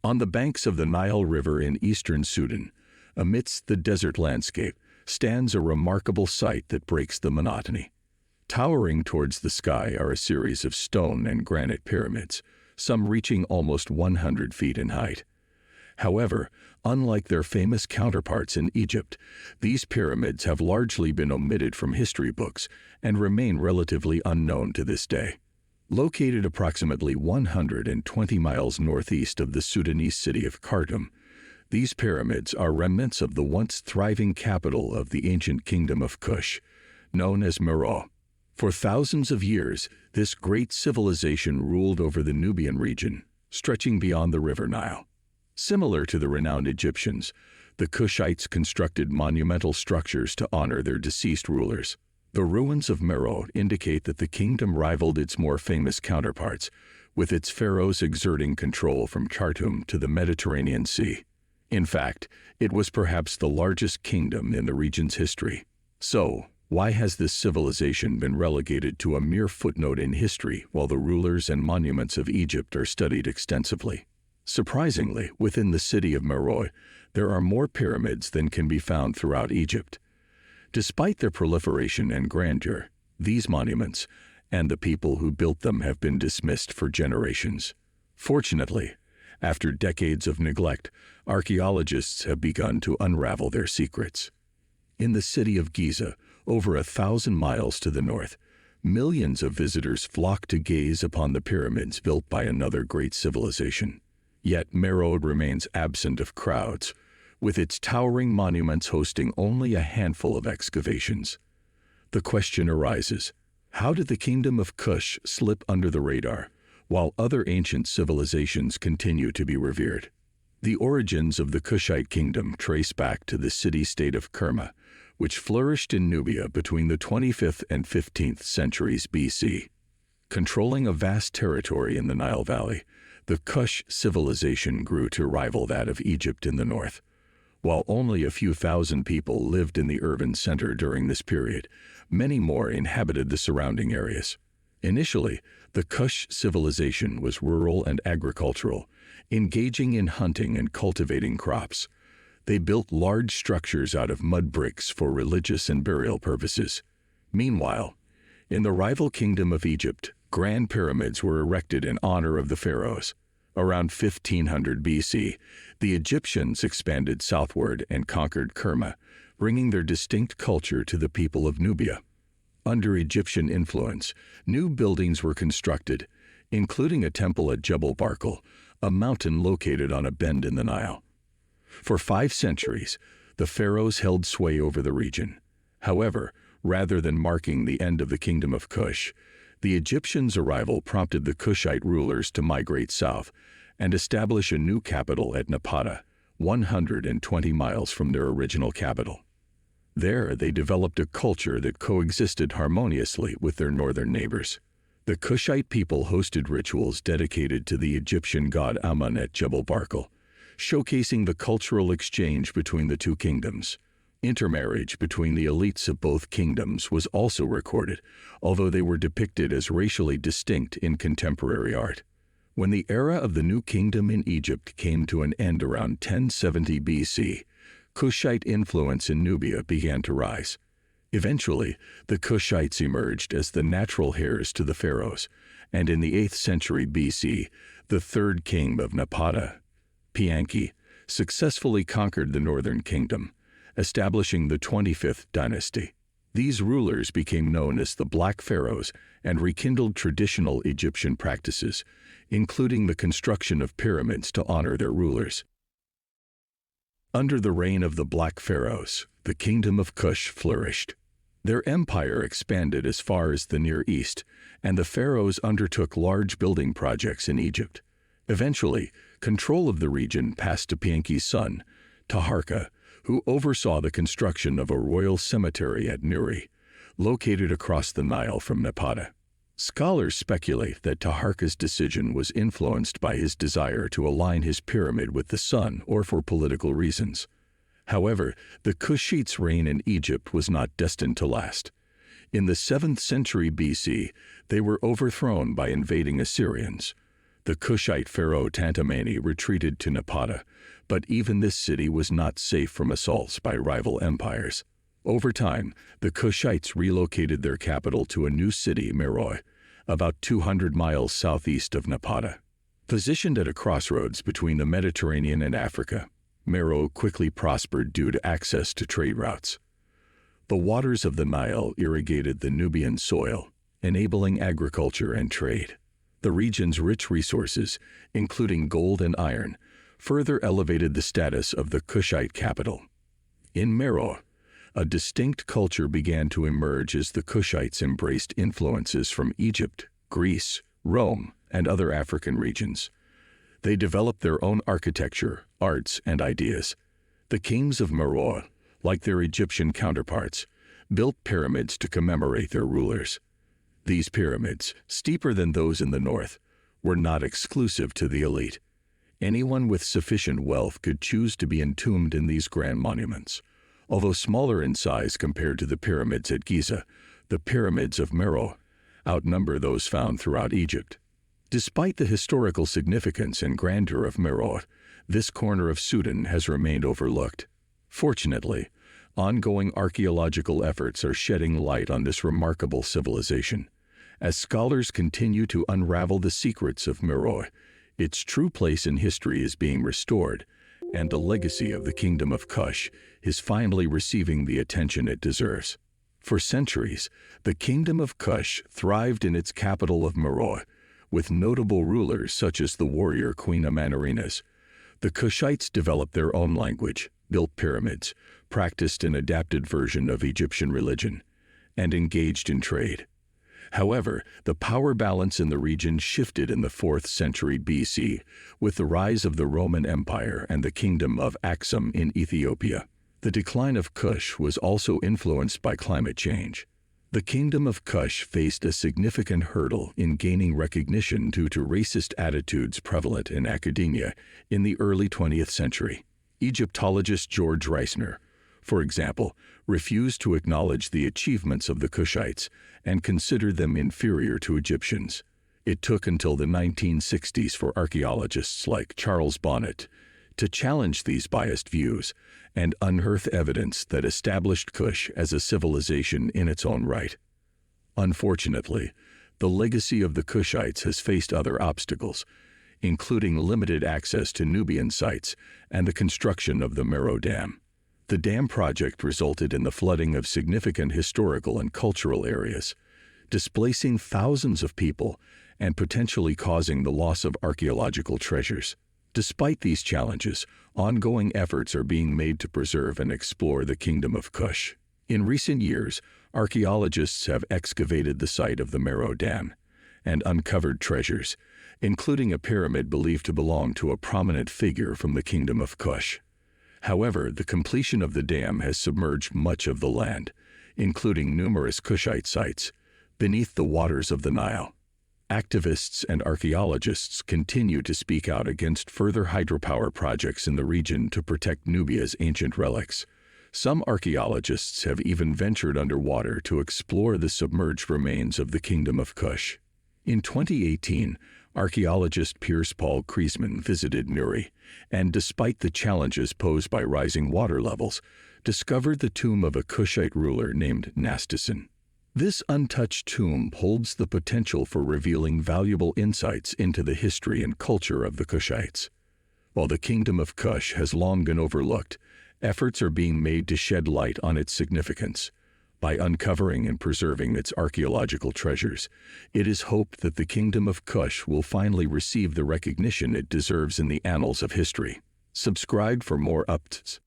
On the banks of the Nile River in eastern Sudan, amidst the desert landscape, stands a remarkable sight that breaks the monotony. Towering towards the sky are a series of stone and granite pyramids, some reaching almost 100 feet in height. However, unlike their famous counterparts in Egypt, these pyramids have largely been omitted from history books and remain relatively unknown to this day. Located approximately 120 miles northeast of the Sudanese city of Khartoum, these pyramids are remnants of the once thriving capital of the ancient kingdom of Kush, known as Meroe. For thousands of years, this great civilization ruled over the Nubian region, stretching beyond the river Nile. Similar to the renowned Egyptians, the Kushites constructed monumental structures to honor their deceased rulers. The ruins of Meroe indicate that the kingdom rivaled its more famous counterparts, with its pharaohs exerting control from Khartoum to the Mediterranean Sea. In fact, it was perhaps the largest kingdom in the region's history. So, why has this civilization been relegated to a mere footnote in history while the rulers and monuments of Egypt are studied extensively? Surprisingly, within the city of Meroe, there are more pyramids than can be found throughout Egypt. Despite their proliferation and grandeur, these monuments and the people who built them have been dismissed for generations. Fortunately, after decades of neglect, archaeologists have begun to unravel their secrets. In the city of Giza, over 1,000 miles to the north, millions of visitors flock to gaze upon the pyramids built by another great civilization. Yet Meroe remains absent of crowds, with its towering monuments hosting only a handful of excavations. The question arises, how did the kingdom of Kush slip under the radar, while other ancient civilizations continue to be revered? The origins of the Kushite kingdom trace back to the city-state of Kerma, which flourished in Nubia between the 25th and 15th centuries BC. Controlling a vast territory in the Nile Valley, the Kush civilization grew to rival that of Egypt in the north. While only a few thousand people lived in the urban center during this period, many more inhabited the surrounding areas. Initially, the Kush civilization was rural and agricultural, engaging in hunting and cultivating crops. They built large structures out of mud bricks for religious and burial purposes. Meanwhile, in the rival kingdom of Egypt, grand pyramids were erected in honor of the pharaohs. Around 1500 BC, the Egyptians expanded southward and conquered Kerma, bringing their distinct culture to the people of Nubia. Under Egyptian influence, new buildings were constructed, including a temple at Jebel Barkal, a mountain located on a bend in the Nile. For 5 centuries, the pharaohs held sway over the region. However, rather than marking the end of the kingdom of Kush, the Egyptians' arrival prompted the Kushite rulers to migrate south and establish a new capital at Napata, 120 miles from their original capital. There, they developed a culture that coexisted harmoniously with their northern neighbors. The Kushite people hosted rituals dedicated to the Egyptian god Amun at Jebel Barkal, showcasing the cultural exchange between the two kingdoms. Intermarriage between the elites of both kingdoms was also recorded, although they were depicted as racially distinct in contemporary art. When the era of the New Kingdom in Egypt came to an end around 1070 BC, Kushite influence in Nubia began to rise. Eventually, the Kushites emerged as the natural heirs to the pharaohs, and in the 8th century BC, the third king of Napata, Pianki, successfully conquered the northern kingdom, establishing the 25th dynasty. These rulers became known as the Black Pharaohs and rekindled traditional Egyptian practices, including the construction of pyramids to honor their rulers. Under the reign of the Black Pharaohs, the kingdom of Kush flourished. Their empire expanded as far as the Near East, and the pharaohs undertook large building projects in Egypt. Eventually, control of the region passed to Pianki's son, Taharka, who oversaw the construction of a royal cemetery at Nuri, located across the Nile from Napata. Scholars speculate that Taharka's decision was influenced by his desire to align his pyramid with the sun or for political reasons. However, the Kushites' reign in Egypt was not destined to last. In the 7th century BC, they were overthrown by invading Assyrians. The Kushite pharaoh Tantamani retreated to Napata, but even this city was not safe from assaults by rival empires. Over time, the Kushites relocated their capital to a new city, Meroe, about 200 miles southeast of Napata. Positioned at a crossroads between the Mediterranean and Africa, Meroe quickly prospered due to access to trade routes. The waters of the Nile irrigated the Nubian soil, enabling agriculture and trade. The region's rich resources, including gold and iron, further elevated the status of the Kushite capital. In Meroe, a distinct culture began to emerge as the Kushites embraced influences from Egypt, Greece, Rome, and other African regions. They developed their own architecture, arts, and ideas. The kings of Meroe, like their Egyptian counterparts, built pyramids to commemorate their rulers. These pyramids, steeper than those in the north, were not exclusive to the elite. Anyone with sufficient wealth could choose to be entombed in these grand monuments. Although smaller in size compared to the pyramids at Giza, the pyramids of Meroe outnumber those found throughout Egypt. Despite the historical significance and grandeur of Meroe, this corner of Sudan has remained overlooked. Fortunately, ongoing archaeological efforts are shedding light on this remarkable civilization. As scholars continue to unravel the secrets of Meroe, its true place in history is being restored, and the legacy of the Kingdom of Kush is finally receiving the attention it deserves. For centuries, the Kingdom of Kush thrived in its capital of Meroe, with notable rulers such as the warrior Queen Amanarinas. The Kushites developed their own language, built pyramids, practiced an adapted version of Egyptian religion, and engaged in trade. However, the power balance in the region shifted in the 4th century BC with the rise of the Roman Empire and the Kingdom of Aksum in Ethiopia. The decline of Kush was also influenced by climate change. The Kingdom of Kush faced a significant hurdle in gaining recognition due to racist attitudes prevalent in academia in the early 20th century. Egyptologist George Reisner, for example, refused to acknowledge the achievements of the Kushites and considered them inferior to Egyptians. It took until the 1960s for archaeologists like Charles Bonnet to challenge these biased views and unearth evidence that established Kush as a civilization in its own right. Unfortunately, the legacy of the Kushites has faced other obstacles, including limited access to Nubian sites and the construction of the Meroe Dam. The dam project resulted in the flooding of significant historical and cultural areas, displacing thousands of people and potentially causing the loss of archaeological treasures. Despite these challenges, ongoing efforts are being made to preserve and explore the Kingdom of Kush. In recent years, archaeologists have excavated the site of the Meroe Dam and uncovered treasures, including a pyramid believed to belong to a prominent figure from the Kingdom of Kush. However, the completion of the dam has submerged much of the land, including numerous Kushite sites, beneath the waters of the Nile. Activists and archaeologists continue to speak out against further hydropower projects in the region to protect Nubia's ancient relics. Some archaeologists have even ventured underwater to explore the submerged remains of the Kingdom of Kush. In 2018, archaeologist Piers Paul Kriesman visited Nuri, and despite the challenges posed by rising water levels, discovered the tomb of a Kushite ruler named Nastasin. This untouched tomb holds the potential for revealing valuable insights into the history and culture of the Kushites. While the Kingdom of Kush has long been overlooked, efforts are being made to shed light on its significance. By uncovering and preserving its archaeological treasures, it is hoped that the Kingdom of Kush will finally receive the recognition it deserves in the annals of history. Subscribe for more updates.